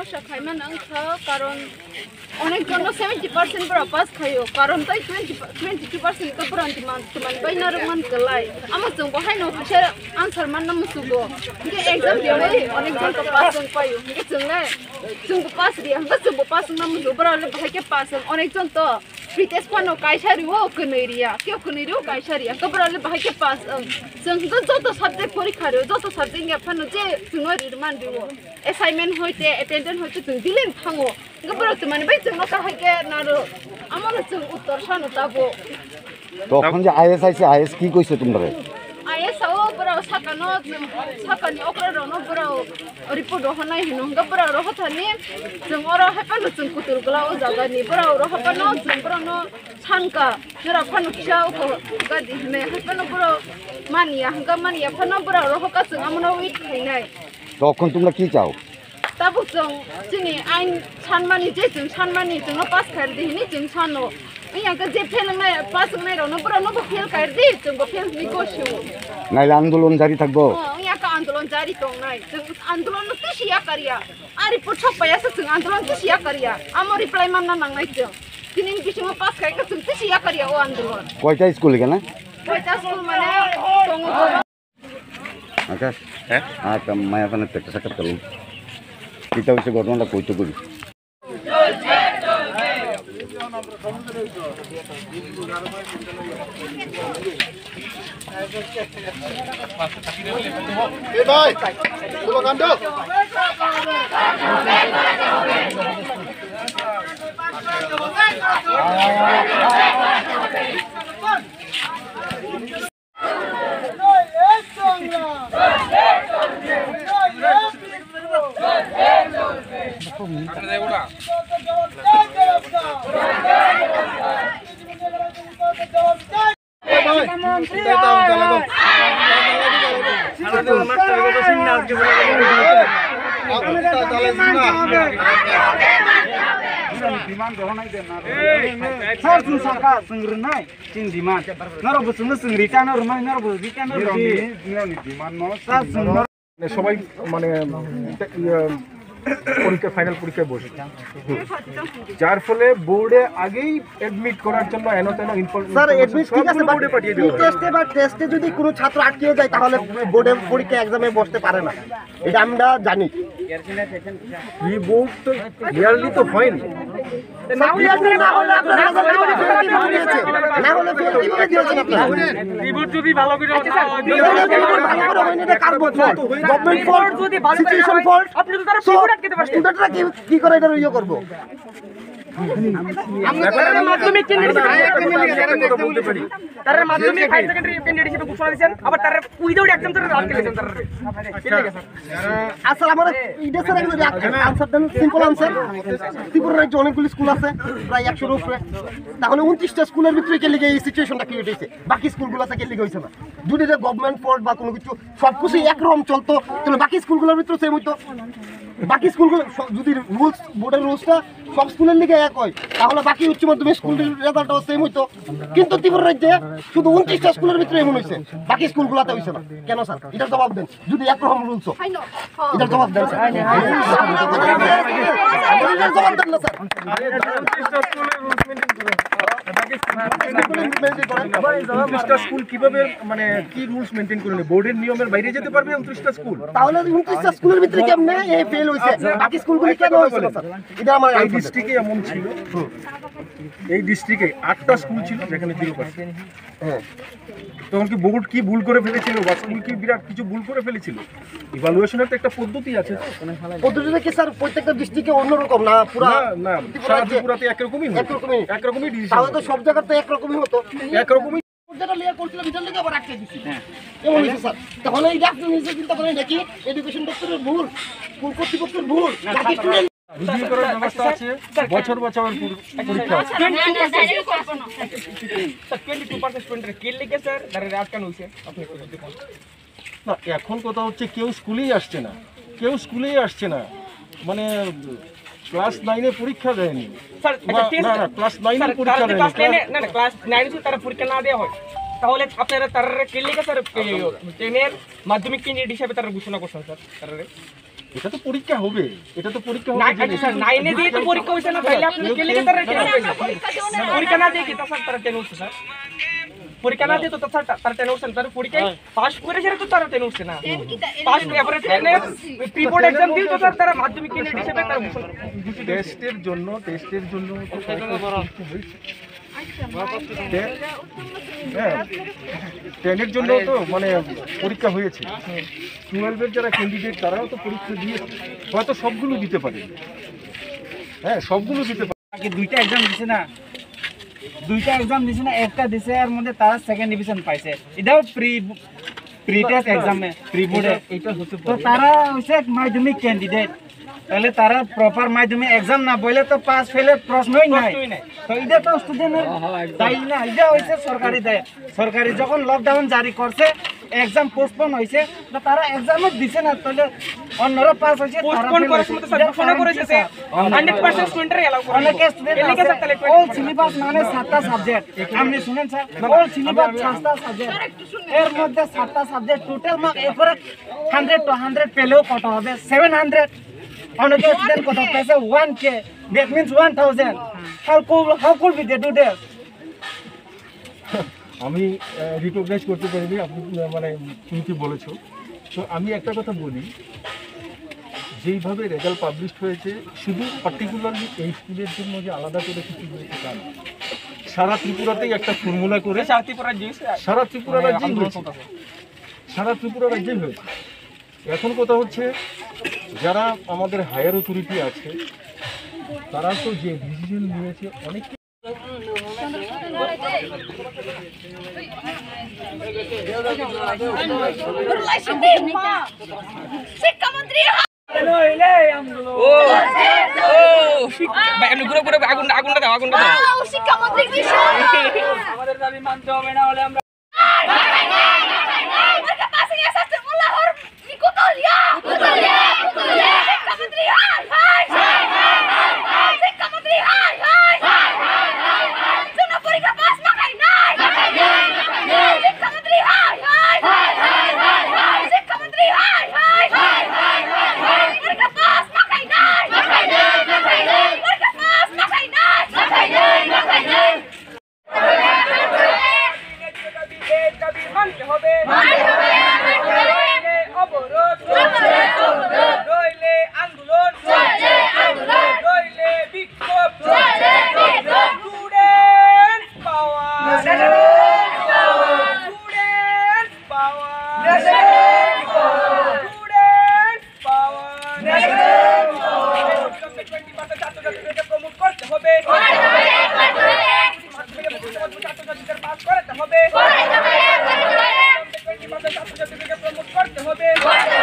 সমস্যা খাইমান অংশ কারণ অনেকজন 70% পুরো পাস খাইও কারণ তাই 22% কা পুরো আন্তি মান তুমান বাইনার মান গলাই আমার जों বহাই ন কিসে आंसर মান নাম সুগো কে एग्जाम দিলে অনেকজন তো পাস পাইও কে जों পাস দিয়া जों পাস নাম জবরা লে বহাই কে পাস অনেকজন তো প্রিটেস্ট পানো কাইসারিও কনেরিয়া কেউ কনেরিও কাইসারিয়া কবরা লে বহাই কে পাস जों যত সাবজেক্ট পরীক্ষা রে যত সাবজেক্ট গে ফানো যে जों রিমান দিও অ্যাসাইনমেন্ট হইতে অ্যাটেন্ডেন্স হইতে जों দিলেন থাঙ্গো গবরা তো মানে বাই जों কাহাই কে নারো আমার जों উত্তর শানো তাবো তখন যে আইএস আইছে আইএস কি কইছে তোমরা আইএস আও বড় সাকানো সাকানি অকরানো বড় রিপোর্ট হনাই হিনো গবরা রহতানি जों অর হাপানো जों কুতুল গলা ও জাগানি বড় রহপানো जों বড়নো সানকা জরা ফানো কিসা ও গাদি মে হাপানো বড় মানিয়া হাঙ্গা মানিয়া ফানো বড় রহকা जों আমনো উইট খাইনাই তখন তোমরা কি চাও তাবো जोंनि आइन सानमानि जे जों सानमानि जोंनो पास खारदिनि जों सानो इयाका जे फेलनाय पास नायरावनो बरनो फेल खारदि जोंबो फेल निगोसियो নাইলে আন্দোলন জারি থাকবো इयाका आन्दोलन जारि दंनाय जों आन्दोलन तिसिया करिया आरि पुछपायासो जों आन्दोलन तिसिया करिया आमो रिप्लाय मानना नांनाय जों दिनै बिसिङाव पास खायका जों तिसिया करिया ओ आन्दोलन কয়টা স্কুল কেন কয়টা স্কুল মানে दङ আচ্ছা হ্যাঁ আচ্ছা মায়া ফানে একটা সাক্ষাৎ করলাম এটা হচ্ছে ঘটনাটা কইতে করি Diman dohonai den na. Sar sun sarkar sungrunai cin diman. Naro busung sungrita naro mai naro busita naro di diman no sar sun. সবাই মানে পরীক্ষা ফাইনাল পরীক্ষায় বসে যার ফলে বোর্ডে আগেই অ্যাডমিট করার জন্য এনতেন ইনফরমেশন স্যার অ্যাডমিট ঠিক আছে বোর্ডে পাঠিয়ে দিও টেস্টে বা টেস্টে যদি কোনো ছাত্র আটকে যায় তাহলে বোর্ডে পরীক্ষা এক্সামে বসতে পারে না এটা আমরা জানি এই বোর্ড তো রিয়ালি তো হয়নি না হলে আপনারা না হলে ফেল কিভাবে দিয়েছেন আপনারা রিপোর্ট যদি ভালো করে হয়নি এটা কার বলছো গভর্নমেন্ট ফল্ট যদি সিচুয়েশন ফল্ট আপনি তো তারা রিপোর্ট আটকে দেবেন স্টুডেন্টরা কি করে এটা ইয়ে করব আমরা মাধ্যমিক ক্যান্ডিডেট বলতে পারি তার মাধ্যমিক হাই সেকেন্ডারি ক্যান্ডিডেট হিসেবে ঘোষণা দিয়েছেন আবার তার উইদাউট এক্সাম তার আটকে দিয়েছেন তার ঠিক আছে আচ্ছা আমার এটা স্যার একদম আনসার দেন সিম্পল আনসার ত্রিপুরা রাজ্যে অনেকগুলো স্কুল আছে প্রায় 100 এর উপরে তাহলে 29টা স্কুলের ভিতরে কে লিগে এই সিচুয়েশনটা ক্রিয়েট হইছে বাকি স্কুলগুলোতে কে লিগে হইছে না যদি এটা গভর্নমেন্ট ফল্ট বা কোনো কিছু সবকিছু একরকম চলতো তাহলে বাকি স্কুলগুলোর ভিতরে সেম হইতো বাকি স্কুলগুলো যদি রুলস বোর্ডের রুলসটা সব স্কুলের লিগে এক হয় তাহলে বাকি উচ্চ মাধ্যমিক স্কুলের রেজাল্টও সেম হইতো কিন্তু ত্রিপুরা রাজ্যে শুধু 29টা স্কুলের ভিতরে এমন হইছে বাকি স্কুলগুলোতে হইছে না কেন স্যার এটার জবাব দেন যদি একরকম রুলস এটার জবাব দেন স্যার এটার জবাব দেন না স্যার 29টা স্কুলের রুলস মেইনটেইন করে স্কুল কিভাবে মানে কি রুলস মেইনটেইন করে বোর্ডের নিয়মের বাইরে যেতে পারবে 29টা স্কুল তাহলে 29টা স্কুলের ভিতরে কেমনে এই ফেল হইছে বাকি স্কুলগুলো কেন হইছে না স্যার এটা আমার এই ডিস্ট্রিক্টে এমন ছিল এই ডিস্ট্রিক্টে 8টা স্কুল ছিল যেখানে 0% হ্যাঁ তখন কি বোর্ড কি ভুল করে ফেলেছিল বা স্কুল কি বিরাট কিছু ভুল করে ফেলেছিল ইভালুয়েশনের তো একটা পদ্ধতি আছে পদ্ধতিটা কি স্যার প্রত্যেকটা ডিস্ট্রিক্টে অন্যরকম না পুরো না সারা ত্রিপুরাতে একরকমই ডিসিশন তাহলে তো সব জায়গাতে একরকমই হতো একরকমই যেটা লিয়া করছিল ভিতর থেকে আবার আটকে দিছি এমন হইছে স্যার তখন এই ডাক্তার নিজে চিন্তা করেন নাকি এডুকেশন দপ্তরের ভুল স্কুল কর্তৃপক্ষের ভুল নাকি স্টুডেন্ট রিভিউ করার ব্যবস্থা আছে বছর বছর পরীক্ষা আছে 22% স্টুডেন্টের কিল লিখে স্যার তার আটকানো হইছে আপনি না এখন কথা হচ্ছে কেউ স্কুলেই আসছে না মানে ক্লাস 9 এ পরীক্ষা দেয়নি স্যার না ক্লাস 9 এ পরীক্ষা দেয়নি না ক্লাস 9 এ তারা পরীক্ষা না দেওয়া হয় তাহলে আপনারা তার কিল লিখে স্যার 10 এর মাধ্যমিক ক্যান্ডিডেট হিসেবে তারা ঘোষণা করছেন স্যার তারা এটা তো পরীক্ষা হবে, এটা তো পরীক্ষা হবে। স্যার 9 দিয়ে তো পরীক্ষা হইছে না, তাইলে আপনি কে লিখে তারা টেনে উঠছে? পরীক্ষা না দিয়ে কি তো স্যার তারা টেনে উঠছে? স্যার পরীক্ষা না দিয়ে তো স্যার তারা টেনে উঠছে না, তারা পরীক্ষায় পাস করে সেটা তো তারা টেনে উঠছে না। পাস এবারে টেনে প্রি বোর্ড এক্সাম দিল তো স্যার তারা মাধ্যমিক ক্যান্ডিডেট হিসেবে তারা টেস্টের জন্য তো পরীক্ষা হয়েছে। হ্যাঁ, 10-এর জন্য তো মানে পরীক্ষা হয়েছে। 12-এর যারা ক্যান্ডিডেট তারাও তো পরীক্ষা দিয়েছে, হয়তো সবগুলো দিতে পারে। হ্যাঁ, সবগুলো দিতে পারে। আগে দুইটা এক্সাম দিছে না, একটা দিছে এর মধ্যে তারা সেকেন্ড ডিভিশন পাইছে। এটাও প্রি টেস্ট এক্সামে প্রি বোর্ডে এটা হতে তো তারা হচ্ছে মাধ্যমিক ক্যান্ডিডেট, তাহলে তারা প্রপার মাধ্যমিক এক্সাম না বলে তো পাস ফেলের প্রশ্নই নাই। তো এটা তো স্টুডেন্টের দায়ী না, এটা হচ্ছে সরকারি দায়। সরকারি যখন লকডাউন জারি করছে, এক্সাম পোস্টপোন হয়েছে, তো তারা এক্সামও দিছে না, তাহলে অন্যরা পাস হয়েছে, পোস্টপোন করার সময় তো স্যার ঘোষণা করেছে যে 100% স্টুডেন্টরা এলাও করে। অনেক স্টুডেন্ট আছে অল সিলেবাস মানে 7টা সাবজেক্ট। আপনি শুনেন স্যার, অল সিলেবাস 7টা সাবজেক্ট, এর মধ্যে 7টা সাবজেক্ট টোটাল মার্ক এরপরে 100 to 100 পেলেও কত হবে? 700। অনেক স্টুডেন্ট কত পেয়েছে? 1K, that means 1000. How could we do this? আমি রিকগনাইজ করতে পারিনি আপনি মানে তুমি কি বলেছো। তো আমি একটা কথা বলি, যেইভাবে রেজাল্ট পাবলিশ হয়েছে শুধু পার্টিকুলারলি এই স্কুলের জন্য যে আলাদা করে কিছু হয়েছে তা না, সারা ত্রিপুরাতেই একটা ফর্মুলা করে সারা ত্রিপুরা জিনিস সারা ত্রিপুরা রাজ্যেই হয়েছে, সারা ত্রিপুরা রাজ্যেই হয়েছে। এখন কথা হচ্ছে যারা আমাদের হায়ার অথরিটি আছে তারা তো যে ডিসিশন নিয়েছে অনেক শিক্ষামন্ত্রী এমনি ঘুরে ঘুরে আগুনটা দাও। শিক্ষামন্ত্রী আমাদের দাবি মানতে হবে, না হলে আমরা করতে হবে।